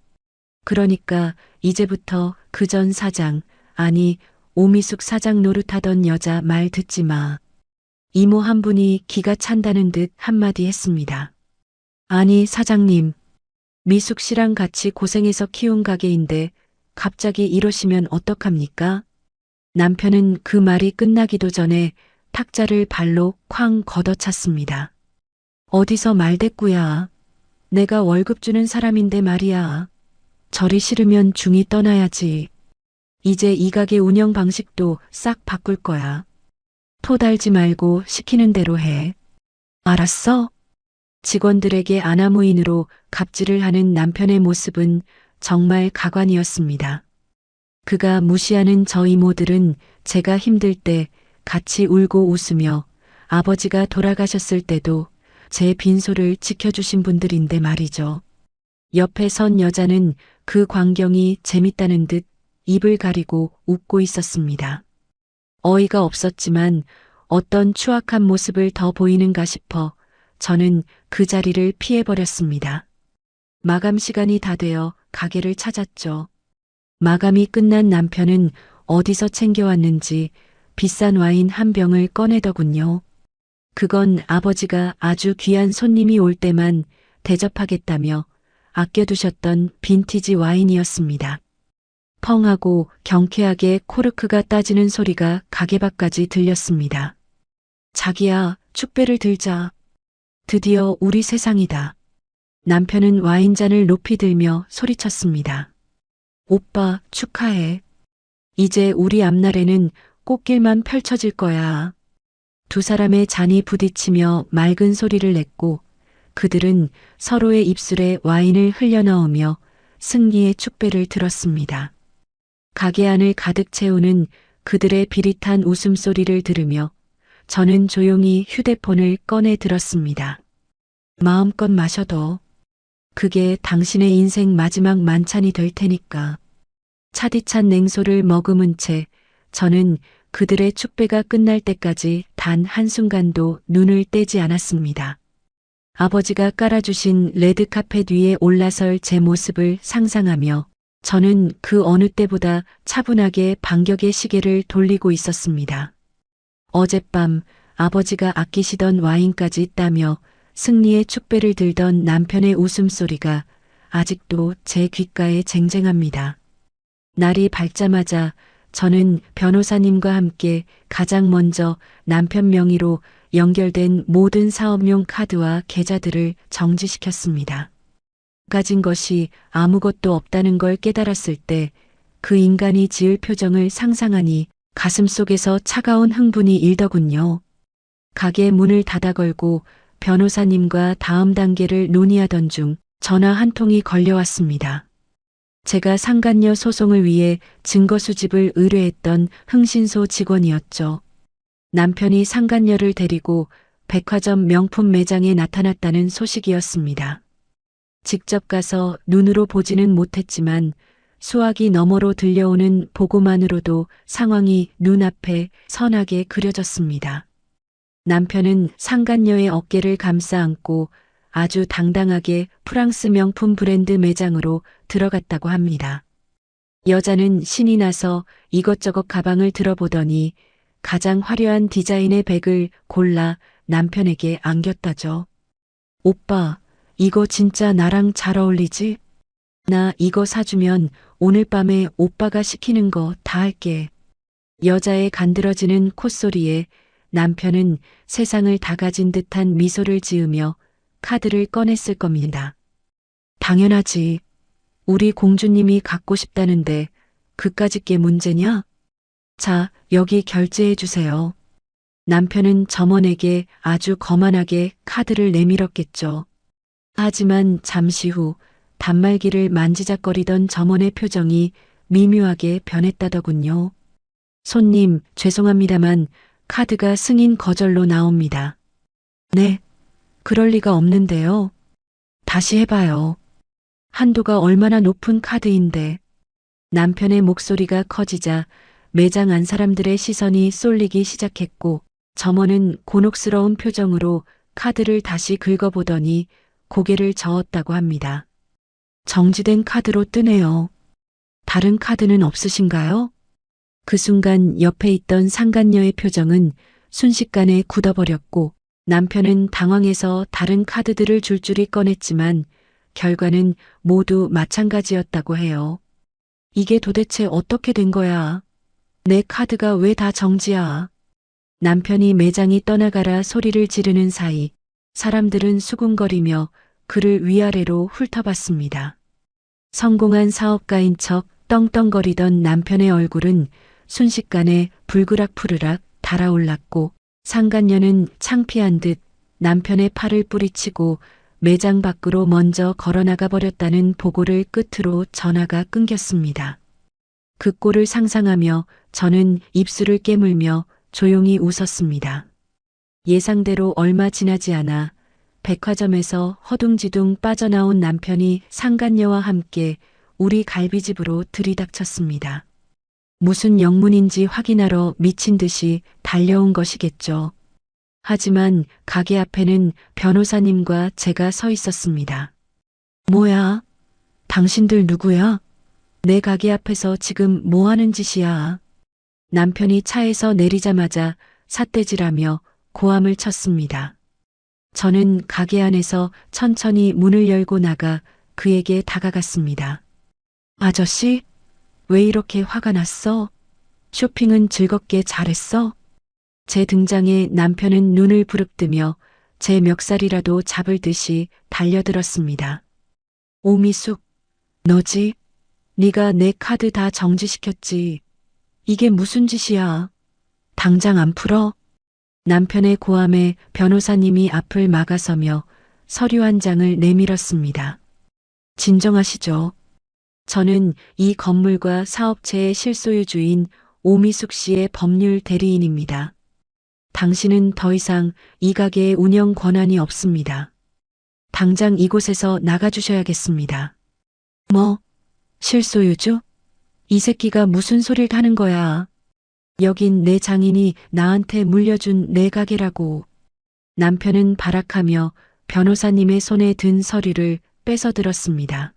그러니까 이제부터 그 전 사장, 아니 오미숙 사장 노릇하던 여자 말 듣지 마. 이모 한 분이 기가 찬다는 듯 한마디 했습니다. 아니 사장님, 미숙 씨랑 같이 고생해서 키운 가게인데 갑자기 이러시면 어떡합니까? 남편은 그 말이 끝나기도 전에 탁자를 발로 쾅 걷어찼습니다. 어디서 말대꾸야. 내가 월급 주는 사람인데 말이야. 저리 싫으면 중이 떠나야지. 이제 이 가게 운영 방식도 싹 바꿀 거야. 토 달지 말고 시키는 대로 해. 알았어? 직원들에게 아나무인으로 갑질을 하는 남편의 모습은 정말 가관이었습니다. 그가 무시하는 저 이모들은 제가 힘들 때 같이 울고 웃으며 아버지가 돌아가셨을 때도 제 빈소를 지켜주신 분들인데 말이죠. 옆에 선 여자는 그 광경이 재밌다는 듯 입을 가리고 웃고 있었습니다. 어이가 없었지만 어떤 추악한 모습을 더 보이는가 싶어 저는 그 자리를 피해버렸습니다. 마감 시간이 다 되어 가게를 찾았죠. 마감이 끝난 남편은 어디서 챙겨왔는지 비싼 와인 한 병을 꺼내더군요. 그건 아버지가 아주 귀한 손님이 올 때만 대접하겠다며 아껴두셨던 빈티지 와인이었습니다. 펑하고 경쾌하게 코르크가 따지는 소리가 가게 밖까지 들렸습니다. 자기야, 축배를 들자. 드디어 우리 세상이다. 남편은 와인잔을 높이 들며 소리쳤습니다. 오빠, 축하해. 이제 우리 앞날에는 꽃길만 펼쳐질 거야. 두 사람의 잔이 부딪히며 맑은 소리를 냈고 그들은 서로의 입술에 와인을 흘려넣으며 승리의 축배를 들었습니다. 가게 안을 가득 채우는 그들의 비릿한 웃음소리를 들으며 저는 조용히 휴대폰을 꺼내 들었습니다. 마음껏 마셔도 그게 당신의 인생 마지막 만찬이 될 테니까. 차디찬 냉소를 머금은 채 저는 그들의 축배가 끝날 때까지 단 한순간도 눈을 떼지 않았습니다. 아버지가 깔아주신 레드카펫 위에 올라설 제 모습을 상상하며 저는 그 어느 때보다 차분하게 반격의 시계를 돌리고 있었습니다. 어젯밤 아버지가 아끼시던 와인까지 따며 승리의 축배를 들던 남편의 웃음소리가 아직도 제 귓가에 쟁쟁합니다. 날이 밝자마자 저는 변호사님과 함께 가장 먼저 남편 명의로 연결된 모든 사업용 카드와 계좌들을 정지시켰습니다. 가진 것이 아무것도 없다는 걸 깨달았을 때 그 인간이 지을 표정을 상상하니 가슴속에서 차가운 흥분이 일더군요. 가게 문을 닫아 걸고 변호사님과 다음 단계를 논의하던 중 전화 한 통이 걸려왔습니다. 제가 상간녀 소송을 위해 증거 수집을 의뢰했던 흥신소 직원이었죠. 남편이 상간녀를 데리고 백화점 명품 매장에 나타났다는 소식이었습니다. 직접 가서 눈으로 보지는 못했지만 수화기 너머로 들려오는 보고만으로도 상황이 눈앞에 선하게 그려졌습니다. 남편은 상간녀의 어깨를 감싸 안고 아주 당당하게 프랑스 명품 브랜드 매장으로 들어갔다고 합니다. 여자는 신이 나서 이것저것 가방을 들어보더니 가장 화려한 디자인의 백을 골라 남편에게 안겼다죠. 오빠, 이거 진짜 나랑 잘 어울리지? 나 이거 사주면 오늘 밤에 오빠가 시키는 거 다 할게. 여자의 간드러지는 콧소리에 남편은 세상을 다 가진 듯한 미소를 지으며 카드를 꺼냈을 겁니다. 당연하지. 우리 공주님이 갖고 싶다는데 그까짓 게 문제냐? 자, 여기 결제해 주세요. 남편은 점원에게 아주 거만하게 카드를 내밀었겠죠. 하지만 잠시 후 단말기를 만지작거리던 점원의 표정이 미묘하게 변했다더군요. 손님, 죄송합니다만 카드가 승인 거절로 나옵니다. 네, 그럴 리가 없는데요. 다시 해봐요. 한도가 얼마나 높은 카드인데. 남편의 목소리가 커지자 매장 안 사람들의 시선이 쏠리기 시작했고 점원은 곤혹스러운 표정으로 카드를 다시 긁어보더니 고개를 저었다고 합니다. 정지된 카드로 뜨네요. 다른 카드는 없으신가요? 그 순간 옆에 있던 상간녀의 표정은 순식간에 굳어버렸고 남편은 당황해서 다른 카드들을 줄줄이 꺼냈지만 결과는 모두 마찬가지였다고 해요. 이게 도대체 어떻게 된 거야? 내 카드가 왜 다 정지야? 남편이 매장이 떠나가라 소리를 지르는 사이 사람들은 수군거리며 그를 위아래로 훑어봤습니다. 성공한 사업가인 척 떵떵거리던 남편의 얼굴은 순식간에 불그락푸르락 달아올랐고 상간녀는 창피한 듯 남편의 팔을 뿌리치고 매장 밖으로 먼저 걸어나가 버렸다는 보고를 끝으로 전화가 끊겼습니다. 그 꼴을 상상하며 저는 입술을 깨물며 조용히 웃었습니다. 예상대로 얼마 지나지 않아 백화점에서 허둥지둥 빠져나온 남편이 상간녀와 함께 우리 갈비집으로 들이닥쳤습니다. 무슨 영문인지 확인하러 미친 듯이 달려온 것이겠죠. 하지만 가게 앞에는 변호사님과 제가 서 있었습니다. 뭐야? 당신들 누구야? 내 가게 앞에서 지금 뭐 하는 짓이야? 남편이 차에서 내리자마자 삿대질하며 고함을 쳤습니다. 저는 가게 안에서 천천히 문을 열고 나가 그에게 다가갔습니다. 아저씨, 왜 이렇게 화가 났어? 쇼핑은 즐겁게 잘했어? 제 등장에 남편은 눈을 부릅뜨며 제 멱살이라도 잡을 듯이 달려들었습니다. 오미숙, 너지? 네가 내 카드 다 정지시켰지. 이게 무슨 짓이야? 당장 안 풀어? 남편의 고함에 변호사님이 앞을 막아서며 서류 한 장을 내밀었습니다. 진정하시죠. 저는 이 건물과 사업체의 실소유주인 오미숙 씨의 법률 대리인입니다. 당신은 더 이상 이 가게의 운영 권한이 없습니다. 당장 이곳에서 나가주셔야겠습니다. 뭐? 실소유주? 이 새끼가 무슨 소리를 하는 거야? 여긴 내 장인이 나한테 물려준 내 가게라고. 남편은 발악하며 변호사님의 손에 든 서류를 뺏어들었습니다.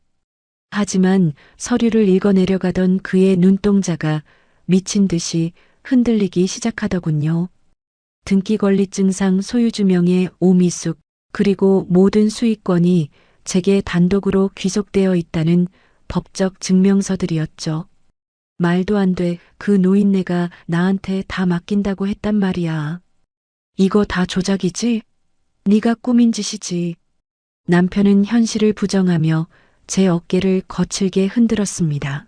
하지만 서류를 읽어내려가던 그의 눈동자가 미친 듯이 흔들리기 시작하더군요. 등기권리증상 소유주명의 오미숙, 그리고 모든 수익권이 제게 단독으로 귀속되어 있다는 법적 증명서들이었죠. 말도 안 돼. 그 노인네가 나한테 다 맡긴다고 했단 말이야. 이거 다 조작이지? 네가 꾸민 짓이지. 남편은 현실을 부정하며 제 어깨를 거칠게 흔들었습니다.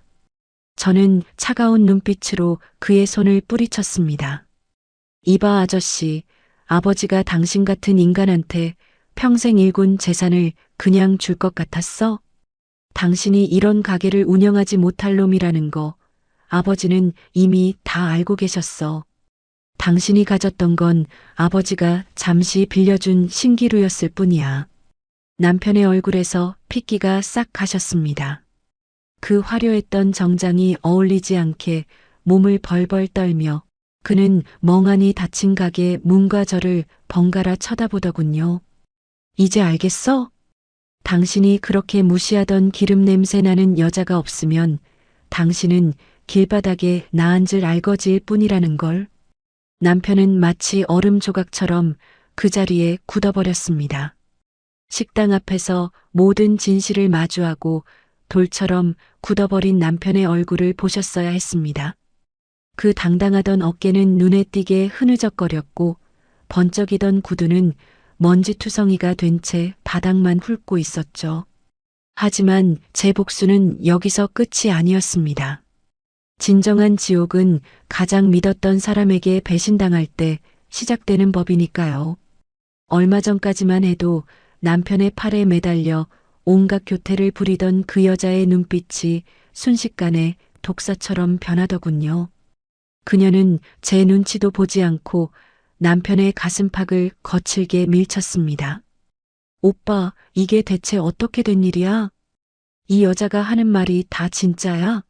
저는 차가운 눈빛으로 그의 손을 뿌리쳤습니다. 이봐 아저씨, 아버지가 당신 같은 인간한테 평생 일군 재산을 그냥 줄 것 같았어? 당신이 이런 가게를 운영하지 못할 놈이라는 거 아버지는 이미 다 알고 계셨어. 당신이 가졌던 건 아버지가 잠시 빌려준 신기루였을 뿐이야. 남편의 얼굴에서 핏기가 싹 가셨습니다. 그 화려했던 정장이 어울리지 않게 몸을 벌벌 떨며 그는 멍하니 닫힌 가게 문과 저를 번갈아 쳐다보더군요. 이제 알겠어? 당신이 그렇게 무시하던 기름 냄새 나는 여자가 없으면 당신은 길바닥에 나앉을 알거지일 뿐이라는 걸. 남편은 마치 얼음 조각처럼 그 자리에 굳어버렸습니다. 식당 앞에서 모든 진실을 마주하고 돌처럼 굳어버린 남편의 얼굴을 보셨어야 했습니다. 그 당당하던 어깨는 눈에 띄게 흐느적거렸고 번쩍이던 구두는 먼지투성이가 된 채 바닥만 훑고 있었죠. 하지만 제 복수는 여기서 끝이 아니었습니다. 진정한 지옥은 가장 믿었던 사람에게 배신당할 때 시작되는 법이니까요. 얼마 전까지만 해도 남편의 팔에 매달려 온갖 교태를 부리던 그 여자의 눈빛이 순식간에 독사처럼 변하더군요. 그녀는 제 눈치도 보지 않고 남편의 가슴팍을 거칠게 밀쳤습니다. 오빠, 이게 대체 어떻게 된 일이야? 이 여자가 하는 말이 다 진짜야?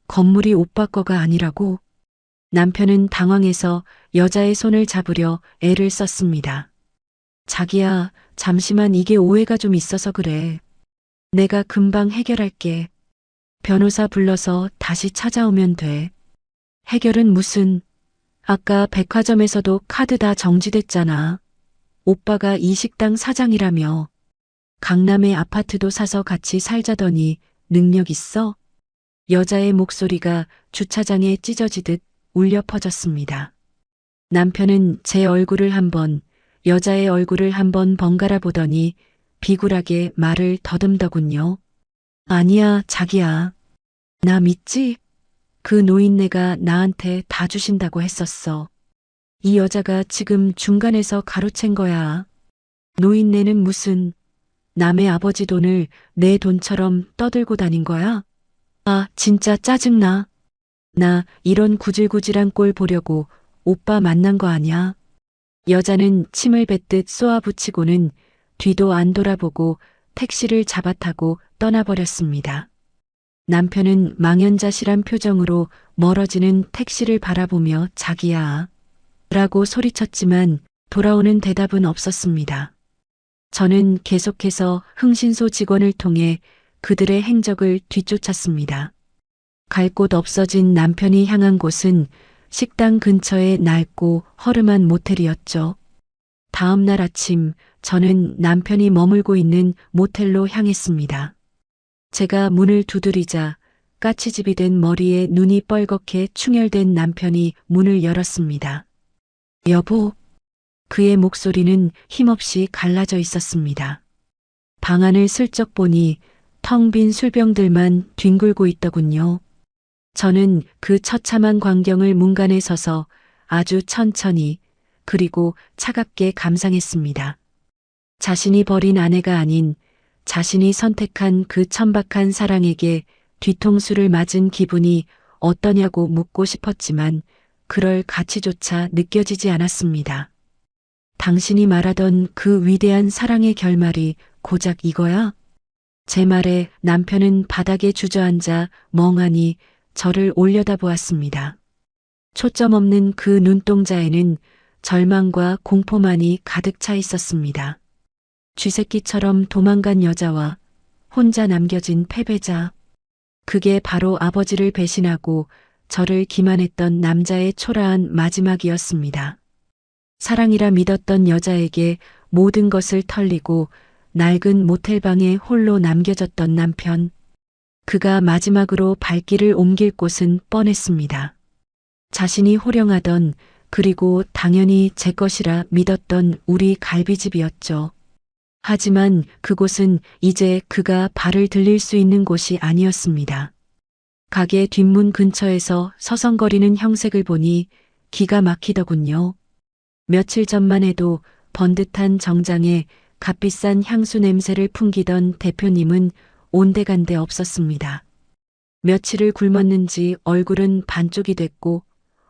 건물이 오빠 거가 아니라고? 남편은 당황해서 여자의 손을 잡으려 애를 썼습니다. 자기야, 잠시만 이게 오해가 좀 있어서 그래. 내가 금방 해결할게. 변호사 불러서 다시 찾아오면 돼. 해결은 무슨... 아까 백화점에서도 카드 다 정지됐잖아. 오빠가 이 식당 사장이라며. 강남에 아파트도 사서 같이 살자더니 능력 있어? 여자의 목소리가 주차장에 찢어지듯 울려 퍼졌습니다. 남편은 제 얼굴을 한번, 여자의 얼굴을 한번 번갈아 보더니 비굴하게 말을 더듬더군요. 아니야, 자기야. 나 믿지? 그 노인네가 나한테 다 주신다고 했었어. 이 여자가 지금 중간에서 가로챈 거야. 노인네는 무슨 남의 아버지 돈을 내 돈처럼 떠들고 다닌 거야? 아, 진짜 짜증나. 나 이런 구질구질한 꼴 보려고 오빠 만난 거 아니야? 여자는 침을 뱉듯 쏘아붙이고는 뒤도 안 돌아보고 택시를 잡아타고 떠나버렸습니다. 남편은 망연자실한 표정으로 멀어지는 택시를 바라보며 자기야 라고 소리쳤지만 돌아오는 대답은 없었습니다. 저는 계속해서 흥신소 직원을 통해 그들의 행적을 뒤쫓았습니다. 갈 곳 없어진 남편이 향한 곳은 식당 근처의 낡고 허름한 모텔이었죠. 다음 날 아침 저는 남편이 머물고 있는 모텔로 향했습니다. 제가 문을 두드리자 까치집이 된 머리에 눈이 뻘겋게 충혈된 남편이 문을 열었습니다. 여보, 그의 목소리는 힘없이 갈라져 있었습니다. 방 안을 슬쩍 보니 텅 빈 술병들만 뒹굴고 있더군요. 저는 그 처참한 광경을 문간에 서서 아주 천천히 그리고 차갑게 감상했습니다. 자신이 버린 아내가 아닌 자신이 선택한 그 천박한 사랑에게 뒤통수를 맞은 기분이 어떠냐고 묻고 싶었지만 그럴 가치조차 느껴지지 않았습니다. 당신이 말하던 그 위대한 사랑의 결말이 고작 이거야? 제 말에 남편은 바닥에 주저앉아 멍하니 저를 올려다보았습니다. 초점 없는 그 눈동자에는 절망과 공포만이 가득 차 있었습니다. 쥐새끼처럼 도망간 여자와 혼자 남겨진 패배자. 그게 바로 아버지를 배신하고 저를 기만했던 남자의 초라한 마지막이었습니다. 사랑이라 믿었던 여자에게 모든 것을 털리고 낡은 모텔방에 홀로 남겨졌던 남편. 그가 마지막으로 발길을 옮길 곳은 뻔했습니다. 자신이 호령하던 그리고 당연히 제 것이라 믿었던 우리 갈비집이었죠. 하지만 그곳은 이제 그가 발을 들릴 수 있는 곳이 아니었습니다. 가게 뒷문 근처에서 서성거리는 형색을 보니 기가 막히더군요. 며칠 전만 해도 번듯한 정장에 값비싼 향수 냄새를 풍기던 대표님은 온데간데 없었습니다. 며칠을 굶었는지 얼굴은 반쪽이 됐고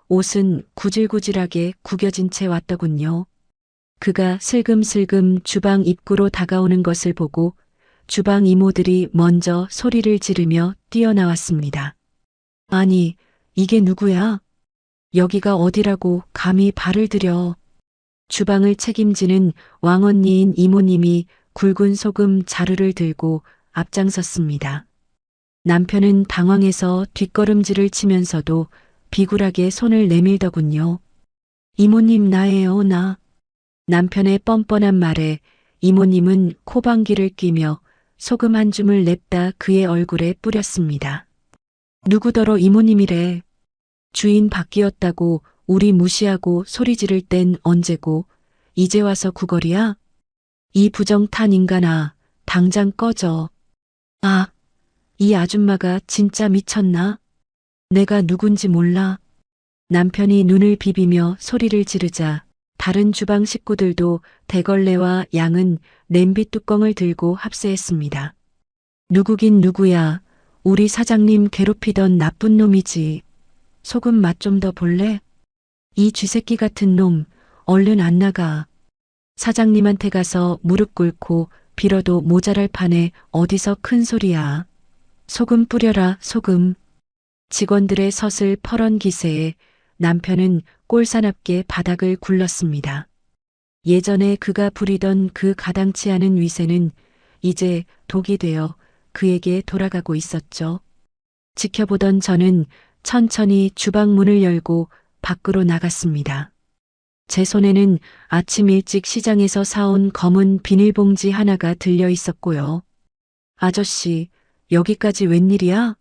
옷은 구질구질하게 구겨진 채 왔더군요. 그가 슬금슬금 주방 입구로 다가오는 것을 보고 주방 이모들이 먼저 소리를 지르며 뛰어나왔습니다. 아니, 이게 누구야? 여기가 어디라고 감히 발을 들여. 주방을 책임지는 왕언니인 이모님이 굵은 소금 자루를 들고 앞장섰습니다. 남편은 당황해서 뒷걸음질을 치면서도 비굴하게 손을 내밀더군요. 이모님 나예요, 나. 남편의 뻔뻔한 말에 이모님은 코방귀를 뀌며 소금 한 줌을 냅다 그의 얼굴에 뿌렸습니다. 누구더러 이모님이래. 주인 바뀌었다고 우리 무시하고 소리 지를 땐 언제고 이제 와서 구걸이야? 이 부정탄 인간아, 당장 꺼져. 아, 이 아줌마가 진짜 미쳤나? 내가 누군지 몰라. 남편이 눈을 비비며 소리를 지르자 다른 주방 식구들도 대걸레와 양은 냄비 뚜껑을 들고 합세했습니다. 누구긴 누구야. 우리 사장님 괴롭히던 나쁜 놈이지. 소금 맛 좀 더 볼래? 이 쥐새끼 같은 놈, 얼른 안 나가. 사장님한테 가서 무릎 꿇고 빌어도 모자랄 판에 어디서 큰 소리야. 소금 뿌려라, 소금. 직원들의 서슬 퍼런 기세에 남편은 꼴사납게 바닥을 굴렀습니다. 예전에 그가 부리던 그 가당치 않은 위세는 이제 독이 되어 그에게 돌아가고 있었죠. 지켜보던 저는 천천히 주방 문을 열고 밖으로 나갔습니다. 제 손에는 아침 일찍 시장에서 사온 검은 비닐봉지 하나가 들려 있었고요. 아저씨, 여기까지 웬일이야?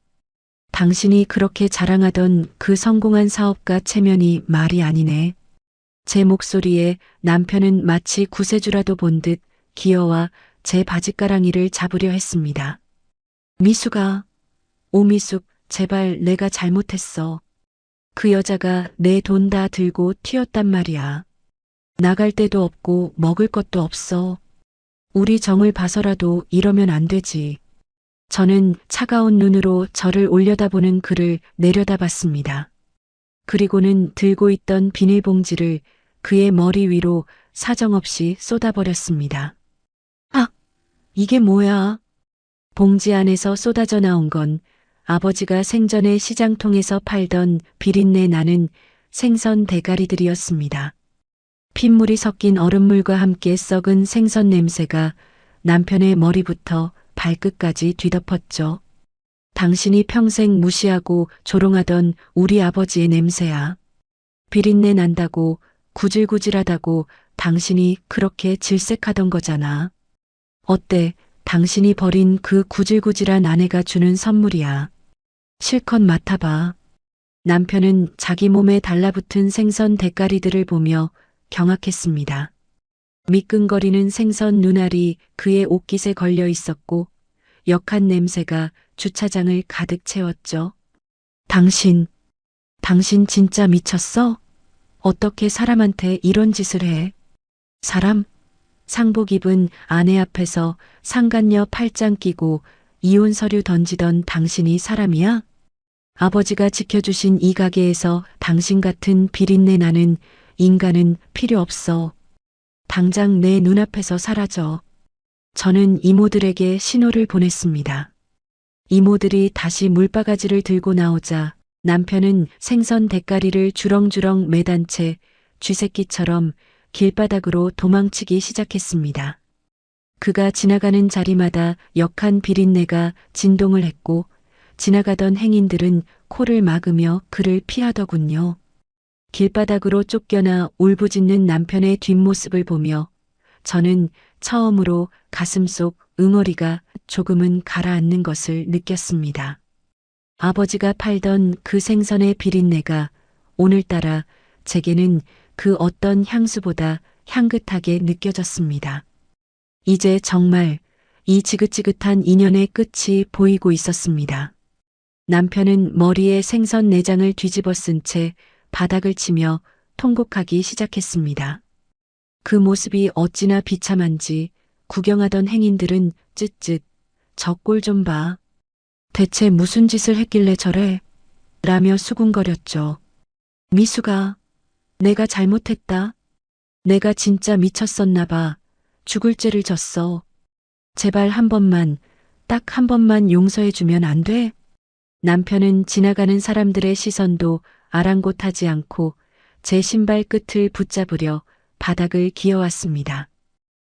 당신이 그렇게 자랑하던 그 성공한 사업가 체면이 말이 아니네. 제 목소리에 남편은 마치 구세주라도 본 듯 기어와 제 바짓가랑이를 잡으려 했습니다. 미숙아, 오미숙, 제발 내가 잘못했어. 그 여자가 내 돈 다 들고 튀었단 말이야. 나갈 데도 없고 먹을 것도 없어. 우리 정을 봐서라도 이러면 안 되지. 저는 차가운 눈으로 저를 올려다보는 그를 내려다봤습니다. 그리고는 들고 있던 비닐봉지를 그의 머리 위로 사정없이 쏟아버렸습니다. 아, 이게 뭐야? 봉지 안에서 쏟아져 나온 건 아버지가 생전에 시장통에서 팔던 비린내 나는 생선 대가리들이었습니다. 핏물이 섞인 얼음물과 함께 썩은 생선 냄새가 남편의 머리부터 발끝까지 뒤덮었죠. 당신이 평생 무시하고 조롱하던 우리 아버지의 냄새야. 비린내 난다고 구질구질하다고 당신이 그렇게 질색하던 거잖아. 어때? 당신이 버린 그 구질구질한 아내가 주는 선물이야. 실컷 맡아봐. 남편은 자기 몸에 달라붙은 생선 대가리들을 보며 경악했습니다. 미끈거리는 생선 눈알이 그의 옷깃에 걸려 있었고 역한 냄새가 주차장을 가득 채웠죠. 당신 진짜 미쳤어? 어떻게 사람한테 이런 짓을 해? 사람? 상복 입은 아내 앞에서 상간녀 팔짱 끼고 이혼 서류 던지던 당신이 사람이야? 아버지가 지켜주신 이 가게에서 당신 같은 비린내 나는 인간은 필요 없어. 당장 내 눈앞에서 사라져. 저는 이모들에게 신호를 보냈습니다. 이모들이 다시 물바가지를 들고 나오자 남편은 생선 대가리를 주렁주렁 매단 채 쥐새끼처럼 길바닥으로 도망치기 시작했습니다. 그가 지나가는 자리마다 역한 비린내가 진동을 했고 지나가던 행인들은 코를 막으며 그를 피하더군요. 길바닥으로 쫓겨나 울부짖는 남편의 뒷모습을 보며 저는 처음으로 가슴속 응어리가 조금은 가라앉는 것을 느꼈습니다. 아버지가 팔던 그 생선의 비린내가 오늘따라 제게는 그 어떤 향수보다 향긋하게 느껴졌습니다. 이제 정말 이 지긋지긋한 인연의 끝이 보이고 있었습니다. 남편은 머리에 생선 내장을 뒤집어 쓴 채 바닥을 치며 통곡하기 시작했습니다. 그 모습이 어찌나 비참한지 구경하던 행인들은 쯧쯧 저 꼴 좀 봐. 대체 무슨 짓을 했길래 저래? 라며 수군거렸죠. 미수가 내가 잘못했다. 내가 진짜 미쳤었나 봐. 죽을 죄를 졌어. 제발 한 번만, 딱 한 번만 용서해주면 안 돼? 남편은 지나가는 사람들의 시선도 아랑곳하지 않고 제 신발 끝을 붙잡으려 바닥을 기어왔습니다.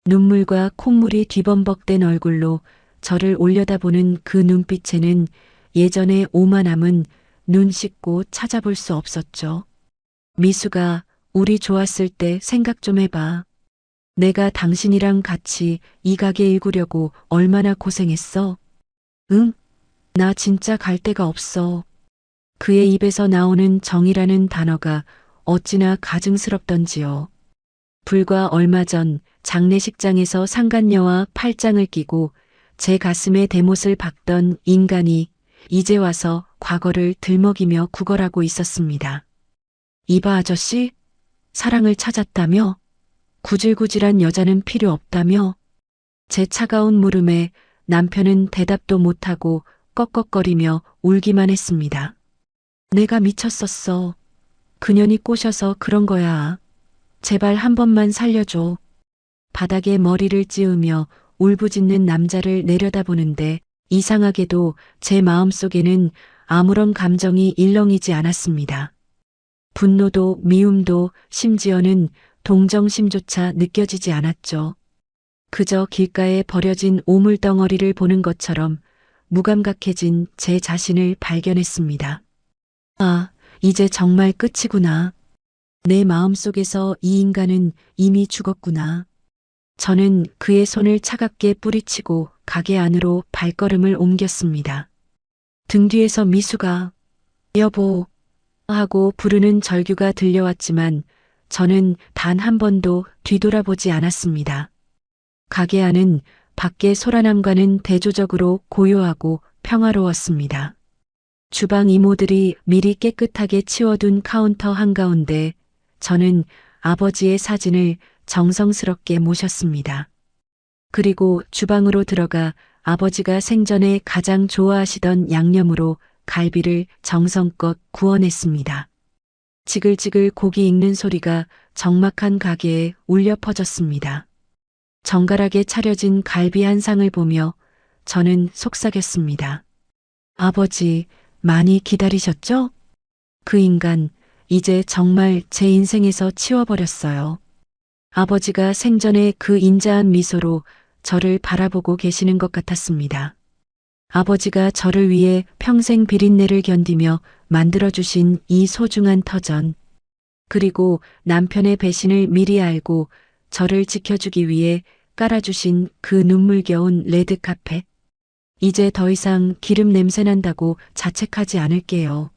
눈물과 콧물이 뒤범벅된 얼굴로 저를 올려다보는 그 눈빛에는 예전의 오만함은 눈 씻고 찾아볼 수 없었죠. 미수가 우리 좋았을 때 생각 좀 해봐. 내가 당신이랑 같이 이 가게 일구려고 얼마나 고생했어. 응? 나 진짜 갈 데가 없어. 그의 입에서 나오는 정이라는 단어가 어찌나 가증스럽던지요. 불과 얼마 전 장례식장에서 상간녀와 팔짱을 끼고 제 가슴에 대못을 박던 인간이 이제 와서 과거를 들먹이며 구걸하고 있었습니다. 이봐 아저씨, 사랑을 찾았다며? 구질구질한 여자는 필요 없다며? 제 차가운 물음에 남편은 대답도 못하고 꺽꺽거리며 울기만 했습니다. 내가 미쳤었어. 그년이 꼬셔서 그런 거야. 제발 한 번만 살려줘. 바닥에 머리를 찌우며 울부짖는 남자를 내려다보는데 이상하게도 제 마음속에는 아무런 감정이 일렁이지 않았습니다. 분노도 미움도 심지어는 동정심조차 느껴지지 않았죠. 그저 길가에 버려진 오물덩어리를 보는 것처럼 무감각해진 제 자신을 발견했습니다. 아, 이제 정말 끝이구나. 내 마음속에서 이 인간은 이미 죽었구나. 저는 그의 손을 차갑게 뿌리치고 가게 안으로 발걸음을 옮겼습니다. 등 뒤에서 미수가 여보 하고 부르는 절규가 들려왔지만 저는 단 한 번도 뒤돌아보지 않았습니다. 가게 안은 밖의 소란함과는 대조적으로 고요하고 평화로웠습니다. 주방 이모들이 미리 깨끗하게 치워둔 카운터 한가운데 저는 아버지의 사진을 정성스럽게 모셨습니다. 그리고 주방으로 들어가 아버지가 생전에 가장 좋아하시던 양념으로 갈비를 정성껏 구워냈습니다. 지글지글 고기 익는 소리가 적막한 가게에 울려 퍼졌습니다. 정갈하게 차려진 갈비 한 상을 보며 저는 속삭였습니다. 아버지, 많이 기다리셨죠? 그 인간, 이제 정말 제 인생에서 치워버렸어요. 아버지가 생전에 그 인자한 미소로 저를 바라보고 계시는 것 같았습니다. 아버지가 저를 위해 평생 비린내를 견디며 만들어주신 이 소중한 터전, 그리고 남편의 배신을 미리 알고 저를 지켜주기 위해 깔아주신 그 눈물겨운 레드카펫. 이제 더 이상 기름 냄새 난다고 자책하지 않을게요.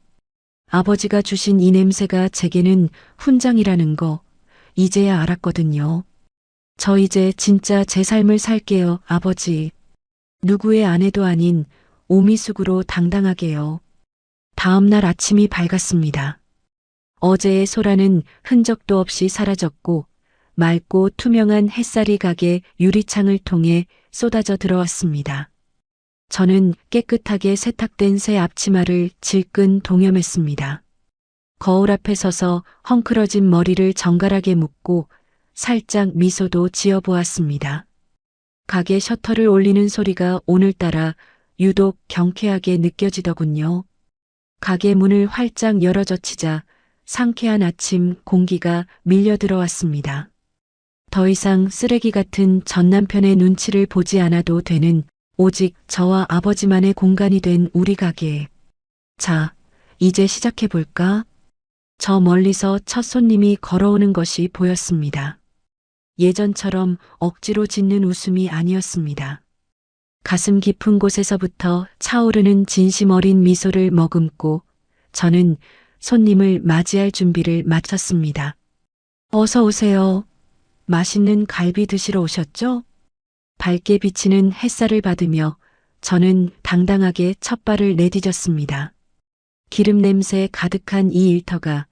아버지가 주신 이 냄새가 제게는 훈장이라는 거 이제야 알았거든요. 저 이제 진짜 제 삶을 살게요, 아버지. 누구의 아내도 아닌 오미숙으로 당당하게요. 다음 날 아침이 밝았습니다. 어제의 소라는 흔적도 없이 사라졌고 맑고 투명한 햇살이 가게 유리창을 통해 쏟아져 들어왔습니다. 저는 깨끗하게 세탁된 새 앞치마를 질끈 동여맸습니다. 거울 앞에 서서 헝클어진 머리를 정갈하게 묶고 살짝 미소도 지어 보았습니다. 가게 셔터를 올리는 소리가 오늘따라 유독 경쾌하게 느껴지더군요. 가게 문을 활짝 열어젖히자 상쾌한 아침 공기가 밀려 들어왔습니다. 더 이상 쓰레기 같은 전 남편의 눈치를 보지 않아도 되는 오직 저와 아버지만의 공간이 된 우리 가게. 자, 이제 시작해 볼까? 저 멀리서 첫 손님이 걸어오는 것이 보였습니다. 예전처럼 억지로 짓는 웃음이 아니었습니다. 가슴 깊은 곳에서부터 차오르는 진심 어린 미소를 머금고 저는 손님을 맞이할 준비를 마쳤습니다. 어서 오세요. 맛있는 갈비 드시러 오셨죠? 밝게 비치는 햇살을 받으며 저는 당당하게 첫 발을 내디뎠습니다. 기름 냄새 가득한 이 일터가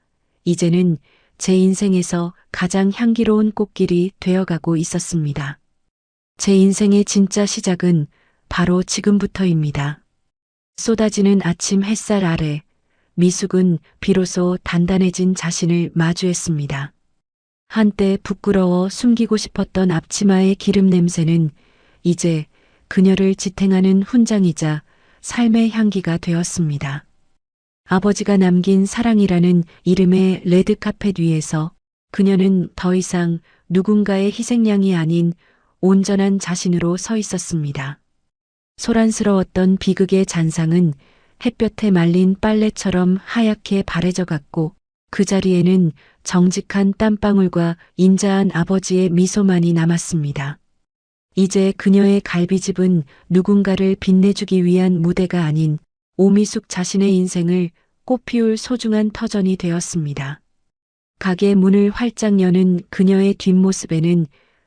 이제는 제 인생에서 가장 향기로운 꽃길이 되어가고 있었습니다. 제 인생의 진짜 시작은 바로 지금부터입니다. 쏟아지는 아침 햇살 아래 미숙은 비로소 단단해진 자신을 마주했습니다. 한때 부끄러워 숨기고 싶었던 앞치마의 기름 냄새는 이제 그녀를 지탱하는 훈장이자 삶의 향기가 되었습니다. 아버지가 남긴 사랑이라는 이름의 레드카펫 위에서 그녀는 더 이상 누군가의 희생양이 아닌 온전한 자신으로 서 있었습니다. 소란스러웠던 비극의 잔상은 햇볕에 말린 빨래처럼 하얗게 바래져 갔고 그 자리에는 정직한 땀방울과 인자한 아버지의 미소만이 남았습니다. 이제 그녀의 갈비집은 누군가를 빛내주기 위한 무대가 아닌 오미숙 자신의 인생을 꽃피울 소중한 터전이 되었습니다. 가게 문을 활짝 여는 그녀의 뒷모습에는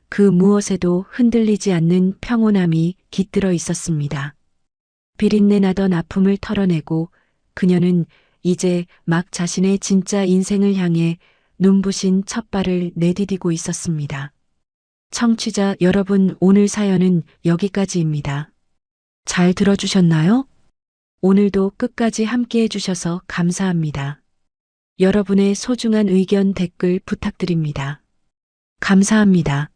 그 무엇에도 흔들리지 않는 평온함이 깃들어 있었습니다. 비린내 나던 아픔을 털어내고 그녀는 이제 막 자신의 진짜 인생을 향해 눈부신 첫 발을 내디디고 있었습니다. 청취자 여러분, 오늘 사연은 여기까지입니다. 잘 들어주셨나요? 오늘도 끝까지 함께 해주셔서 감사합니다. 여러분의 소중한 의견 댓글 부탁드립니다. 감사합니다.